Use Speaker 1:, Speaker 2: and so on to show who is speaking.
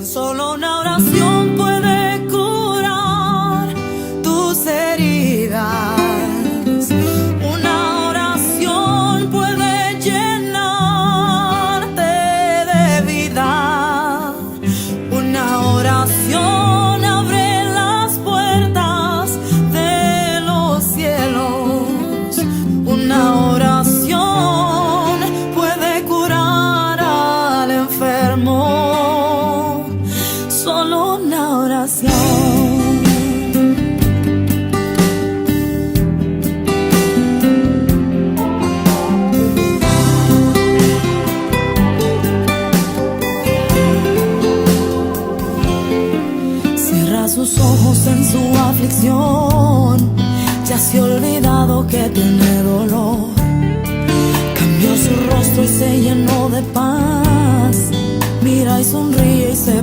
Speaker 1: Solo una oración puede curar tus heridas. Una oración puede llenarte de vida. Una oración abre las puertas de los cielos. Una oración puede curar al enfermo. Solo una oración. Cierra sus ojos en su aflicción. Ya se ha olvidado que tiene dolor. Cambió su rostro y se llenó de paz. Mira y sonríe y se